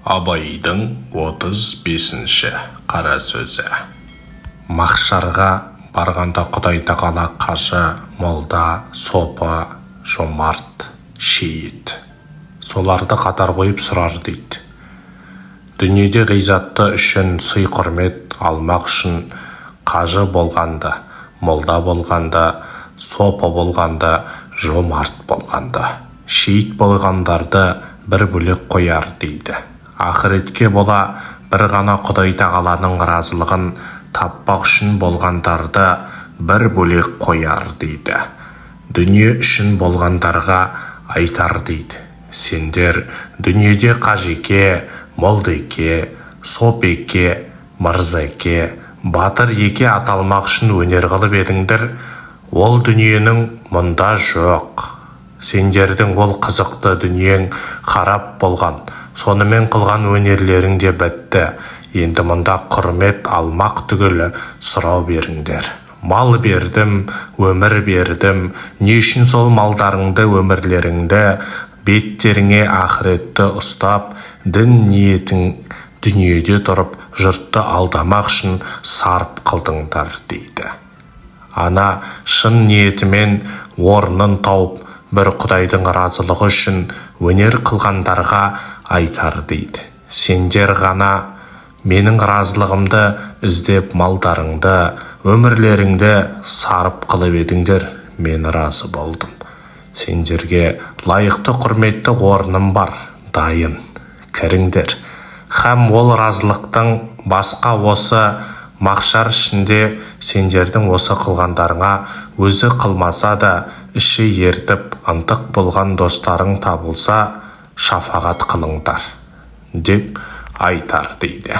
Абайдың 35-ші қара сөзі. Махшарға барғанда Құдай тағала қажы, молда, сопы, жомарт, шейіт. Соларды қатар қойып сұрар дейді. Дүниеде ғизатты үшін сый құрмет алмақ үшін қажы болғанды, молда болғанды, сопы болғанды, жомарт болғанды, шейіт болғандарды бір бөлек қояр дейді. Ақыретке бола бір ғана Құдай тағаланың разылығын таппақ үшін болғандарды бір бөлек қояр дейді. Дүние үшін болғандарға айтар дейді. Сендер дүниеде қажеке, молдеке, сопеке, мырзеке, батыр еке аталмақ үшін өнер қылып едіңдер, ол дүниенің мұнда жоқ. Сендердің ол қызықты дүниең харап болған, сонымен қылған өнерлерің де бітті. Енді мұнда құрмет алмақ түгілі сұрау беріңдер. Мал бердім, өмір бердім, не үшін сол малдарыңды, өмірлеріңді, беттеріңе ақыретті ұстап, дін ниетің дүниеде тұрып, жұртты алдамақ үшін сарп қылдыңдар дейді. Ана шын ниетімен орнын тауып, бір Құдайдың разылығы үшін өнер қылғандарға айтар дейді. Сендер ғана менің разылығымды іздеп малдарыңды, өмірлеріңді сарып қылып едіңдер, мен разы болдым. Сендерге лайықты құрметті орным бар, дайын, кіріңдер. Һәм ол разылықтың басқа осы махшар ішінде сендердің осы қылғандарыңа өзі қылмаса да іші ертіп ынтық болған достарың табылса шафағат қылыңдар деп айтар дейді.